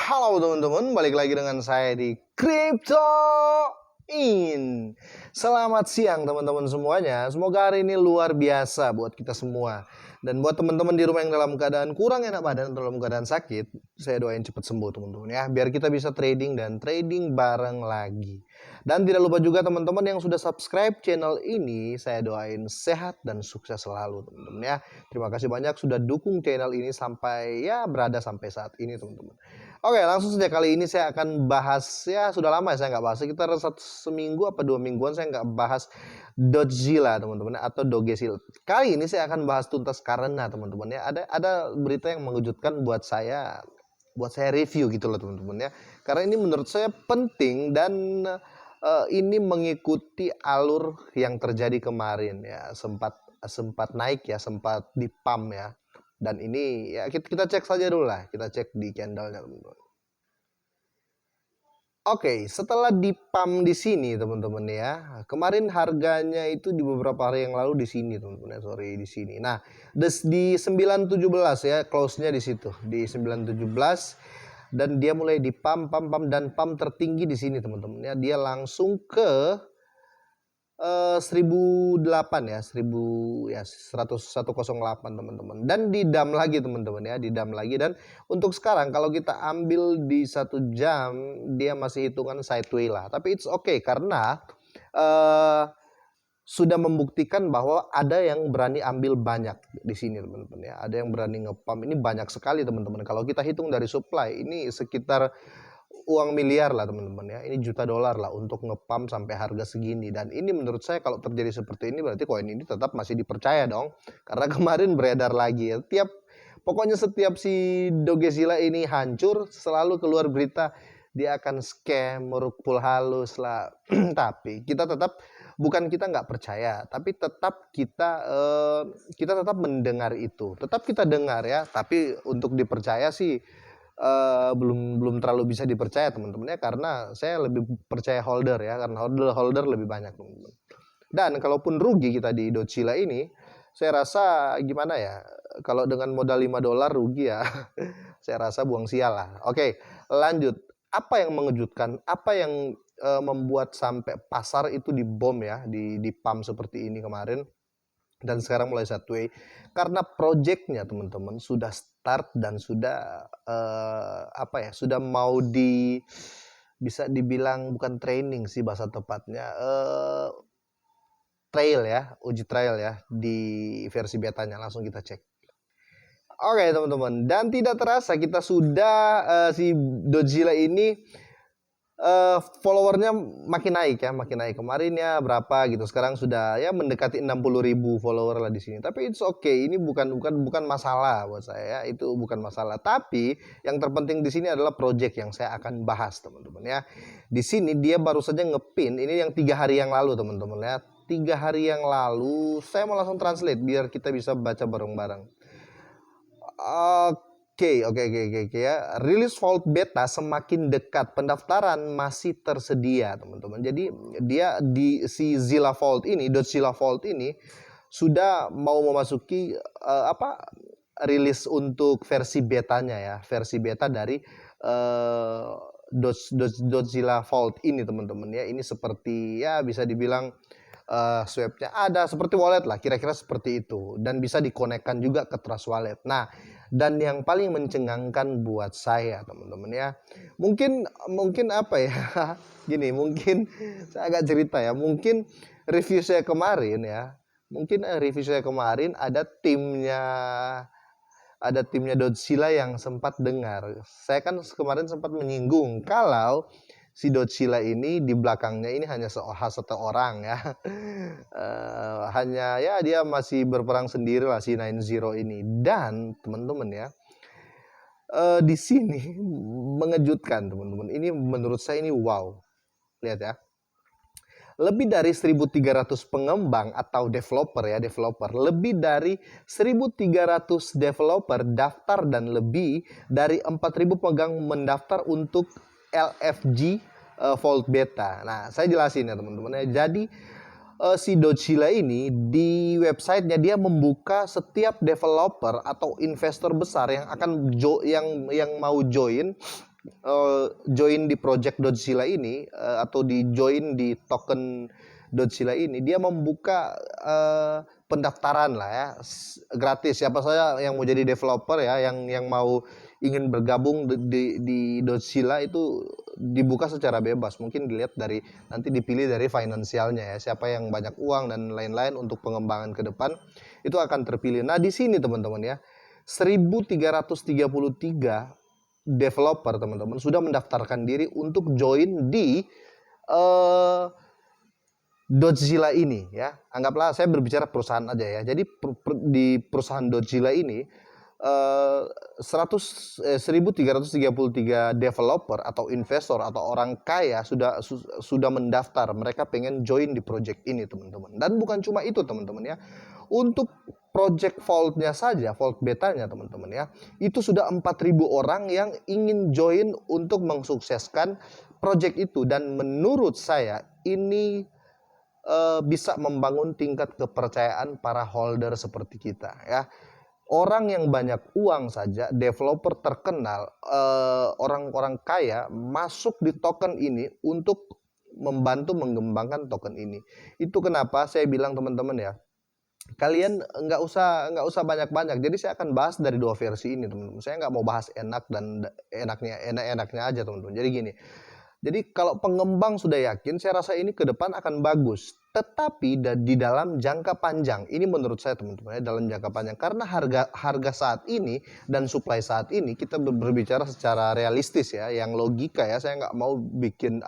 Halo teman-teman, balik lagi dengan saya di Crypto In. Selamat siang teman-teman semuanya. Semoga hari ini luar biasa buat kita semua. Dan buat teman-teman di rumah yang dalam keadaan kurang enak badan, dalam keadaan sakit, saya doain cepat sembuh teman-teman ya, biar kita bisa trading dan trading bareng lagi. Dan tidak lupa juga teman-teman yang sudah subscribe channel ini, saya doain sehat dan sukses selalu teman-teman ya. Terima kasih banyak sudah dukung channel ini sampai berada sampai saat ini teman-teman. Oke, langsung saja kali ini saya akan bahas, sudah lama saya nggak bahas, sekitar seminggu apa 2 mingguan saya nggak bahas Dogecoin teman-teman atau Dogecoin. Kali ini saya akan bahas tuntas karena teman-teman ya ada berita yang mengejutkan buat saya review gitu loh teman-teman ya. Karena ini menurut saya penting dan ini mengikuti alur yang terjadi kemarin ya, sempat naik ya, sempat di pump ya. Dan ini ya kita cek saja dulu lah, kita cek di candlenya teman-teman. Oke, setelah di pump di sini teman-teman ya, kemarin harganya itu di beberapa hari yang lalu di sini teman-teman ya, sorry di sini. Nah, di 917 ya, close-nya di situ di 917 dan dia mulai di pump dan pump tertinggi di sini teman-teman ya, dia langsung ke 1008 ya, 10108 teman-teman, dan didam lagi teman-teman ya, didam lagi. Dan untuk sekarang kalau kita ambil di 1 jam dia masih hitungan sideways lah, tapi it's okay karena sudah membuktikan bahwa ada yang berani ambil banyak di sini teman-teman ya, ada yang berani ngepump. Ini banyak sekali teman-teman, kalau kita hitung dari supply ini sekitar uang miliar lah teman-teman ya, ini juta dolar lah untuk ngepump sampai harga segini. Dan ini menurut saya kalau terjadi seperti ini berarti koin ini tetap masih dipercaya dong, karena kemarin beredar lagi ya, pokoknya setiap si Dogecoin ini hancur selalu keluar berita dia akan scam, merupul halus lah. Tapi kita tetap, bukan kita nggak percaya, tapi tetap kita tetap mendengar itu, tetap kita dengar ya. Tapi untuk dipercaya sih belum terlalu bisa dipercaya teman-teman ya, karena saya lebih percaya holder ya, karena holder lebih banyak teman-teman. Dan kalaupun rugi kita di Dogecoin ini, saya rasa gimana ya, kalau dengan modal $5 rugi ya saya rasa buang sial lah. Oke, lanjut. Apa yang mengejutkan, apa yang membuat sampai pasar itu dibom ya, di pump seperti ini kemarin dan sekarang mulai sideways? Karena projectnya teman-teman sudah start dan sudah sudah mau bisa dibilang bukan training sih bahasa tepatnya, trial ya, uji trial ya, di versi betanya. Langsung kita cek. Oke teman-teman, dan tidak terasa kita sudah si Dogecoin ini followernya makin naik ya, makin naik. Kemarin ya berapa gitu, sekarang sudah ya mendekati 60.000 follower lah di sini. Tapi it's okay, ini bukan masalah buat saya, itu bukan masalah. Tapi yang terpenting di sini adalah project yang saya akan bahas teman-teman ya. Di sini dia baru saja ngepin, ini yang 3 hari yang lalu teman-teman ya. 3 hari yang lalu, saya mau langsung translate biar kita bisa baca bareng-bareng. Oke ya. Rilis Vault Beta semakin dekat, pendaftaran masih tersedia teman-teman. Jadi dia di si Zilla Vault ini, Dogecoin Vault ini sudah mau memasuki rilis untuk versi betanya ya, versi beta dari Dogecoin Vault ini teman-teman ya. Ini seperti ya bisa dibilang swapnya ada seperti wallet lah, kira-kira seperti itu, dan bisa dikonekkan juga ke Trust Wallet. Nah, dan yang paling mencengangkan buat saya teman-teman ya, mungkin apa ya gini, mungkin saya agak cerita ya, mungkin review saya kemarin ya, ada timnya Dogecoin yang sempat dengar. Saya kan kemarin sempat menyinggung kalau si Dogecoin ini di belakangnya ini hanya satu orang ya. Hanya ya dia masih berperang sendiri lah si 90 ini. Dan teman-teman ya, di sini mengejutkan teman-teman. Ini menurut saya ini wow. Lihat ya. Lebih dari 1.300 pengembang atau developer, lebih dari 1.300 developer daftar dan lebih dari 4.000 pemegang mendaftar untuk LFG Vault Beta. Nah, saya jelasin ya teman-teman ya. Jadi si Dogecoin ini di websitenya dia membuka setiap developer atau investor besar yang akan yang mau join join di project Dodzilla ini atau di join di token Dodzilla ini, dia membuka pendaftaran lah ya, gratis. Siapa saja yang mau jadi developer ya, yang mau ingin bergabung di Dodzilla itu dibuka secara bebas. Mungkin dilihat dari nanti dipilih dari finansialnya ya, siapa yang banyak uang dan lain-lain untuk pengembangan ke depan itu akan terpilih. Nah di sini teman-teman ya, 1333 developer teman-teman sudah mendaftarkan diri untuk join di Dodzilla ini ya. Anggaplah saya berbicara perusahaan aja ya. Jadi di perusahaan Dodzilla ini 1333 developer atau investor atau orang kaya sudah mendaftar. Mereka pengen join di project ini teman-teman. Dan bukan cuma itu teman-teman ya. Untuk project Vault-nya saja, Vault betanya teman-teman ya, itu sudah 4.000 orang yang ingin join untuk mensukseskan project itu. Dan menurut saya ini bisa membangun tingkat kepercayaan para holder seperti kita ya. Orang yang banyak uang saja, developer terkenal, orang-orang kaya masuk di token ini untuk membantu mengembangkan token ini. Itu kenapa saya bilang teman-teman ya, kalian nggak usah banyak-banyak. Jadi saya akan bahas dari dua versi ini teman-teman. Saya nggak mau bahas enak dan enaknya aja teman-teman. Jadi gini. Jadi kalau pengembang sudah yakin, saya rasa ini ke depan akan bagus. Tetapi di dalam jangka panjang, ini menurut saya teman-teman ya, dalam jangka panjang, karena harga saat ini dan supply saat ini kita berbicara secara realistis ya, yang logika ya. Saya nggak mau bikin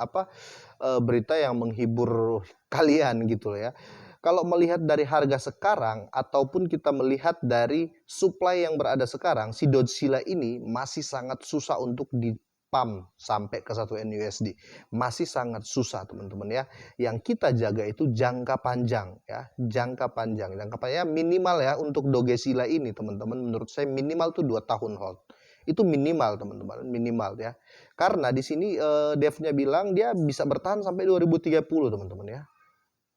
berita yang menghibur kalian gitu ya. Kalau melihat dari harga sekarang ataupun kita melihat dari supply yang berada sekarang, si Dodzilla ini masih sangat susah untuk pump sampai ke 1 NUSD. Masih sangat susah teman-teman ya. Yang kita jaga itu jangka panjang ya, jangka panjang minimal ya untuk Dogesila ini teman-teman, menurut saya minimal tuh 2 tahun hold. Itu minimal teman-teman, minimal ya. Karena di sini devnya bilang dia bisa bertahan sampai 2030 teman-teman ya.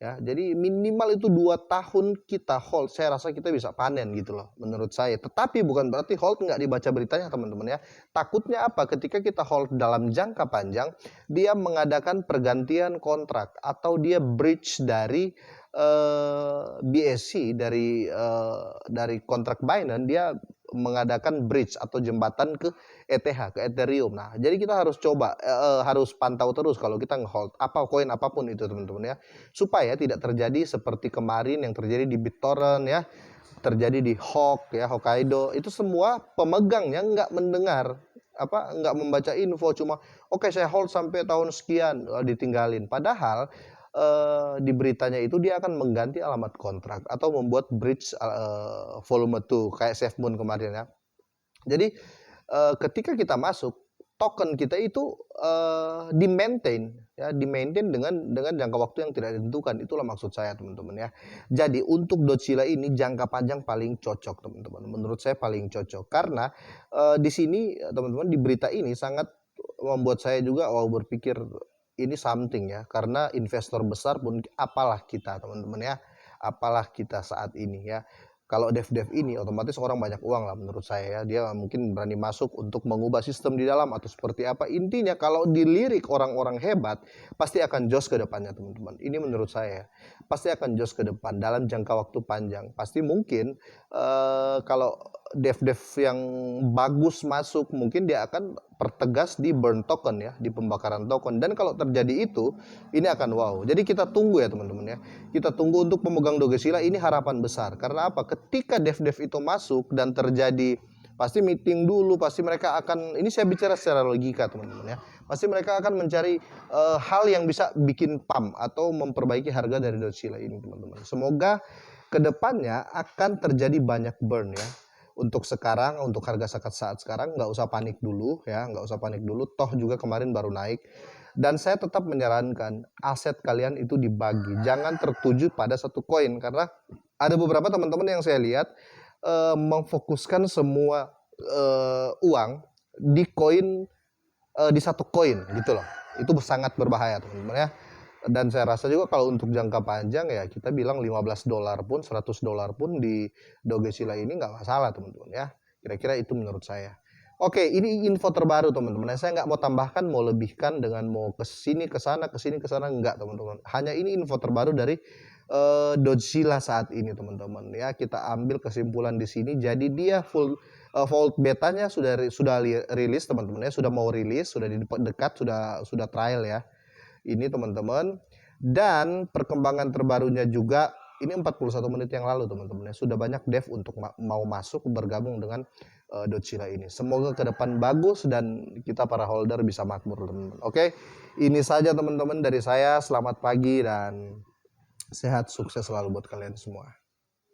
Ya, jadi minimal itu 2 tahun kita hold, saya rasa kita bisa panen gitu loh menurut saya. Tetapi bukan berarti hold nggak dibaca beritanya teman-teman ya. Takutnya apa? Ketika kita hold dalam jangka panjang, dia mengadakan pergantian kontrak atau dia breach dari BSC, dari kontrak Binance, dia mengadakan bridge atau jembatan ke ETH, ke Ethereum. Nah, jadi kita harus coba, harus pantau terus kalau kita nge-hold koin apapun itu teman-teman ya, supaya tidak terjadi seperti kemarin yang terjadi di BitTorrent ya, terjadi di Hokkaido. Itu semua pemegangnya nggak mendengar nggak membaca info, cuma oke, saya hold sampai tahun sekian, ditinggalin. Padahal di beritanya itu dia akan mengganti alamat kontrak atau membuat bridge volume 2 kayak SafeMoon kemarin ya. Jadi ketika kita masuk, token kita itu di-maintain ya, di-maintain dengan jangka waktu yang tidak ditentukan. Itulah maksud saya teman-teman ya. Jadi untuk Dodzilla ini jangka panjang paling cocok teman-teman. Menurut saya paling cocok karena di sini teman-teman, di berita ini sangat membuat saya juga berpikir ini something ya, karena investor besar pun apalah kita teman-teman ya, apalah kita saat ini ya. Kalau dev ini otomatis orang banyak uang lah menurut saya ya, dia mungkin berani masuk untuk mengubah sistem di dalam atau seperti apa. Intinya kalau dilirik orang-orang hebat pasti akan jos ke depannya teman-teman. Ini menurut saya pasti akan jos ke depan dalam jangka waktu panjang. Pasti mungkin kalau dev yang bagus masuk, mungkin dia akan pertegas di burn token ya, di pembakaran token. Dan kalau terjadi itu, ini akan wow. Jadi kita tunggu ya teman-teman ya. Kita tunggu untuk pemegang Dogesila, ini harapan besar. Karena apa? Ketika dev itu masuk dan terjadi, pasti meeting dulu, pasti mereka akan, ini saya bicara secara logika teman-teman ya, pasti mereka akan mencari hal yang bisa bikin pump atau memperbaiki harga dari Dogesila ini teman-teman. Semoga kedepannya akan terjadi banyak burn ya. Untuk sekarang, untuk harga saat sekarang nggak usah panik dulu ya, nggak usah panik dulu. Toh juga kemarin baru naik. Dan saya tetap menyarankan aset kalian itu dibagi, jangan tertuju pada satu koin, karena ada beberapa teman-teman yang saya lihat memfokuskan semua uang di koin, di satu koin gitu loh. Itu sangat berbahaya teman-teman ya. Dan saya rasa juga kalau untuk jangka panjang ya, kita bilang $15 pun, $100 pun di Dogesila ini nggak masalah teman-teman ya. Kira-kira itu menurut saya. Oke, ini info terbaru teman-teman. Saya nggak mau tambahkan, mau lebihkan dengan mau ke sini, ke sana, enggak teman-teman. Hanya ini info terbaru dari Godzilla saat ini teman-teman ya. Kita ambil kesimpulan di sini. Jadi dia full vault betanya sudah rilis teman-teman ya, sudah mau rilis, sudah di dekat, sudah trial ya. Ini teman-teman. Dan perkembangan terbarunya juga ini 41 menit yang lalu teman-teman ya. Sudah banyak dev untuk mau masuk bergabung dengan Godzilla ini. Semoga ke depan bagus dan kita para holder bisa makmur teman-teman. Oke, ini saja teman-teman dari saya. Selamat pagi dan sehat sukses selalu buat kalian semua.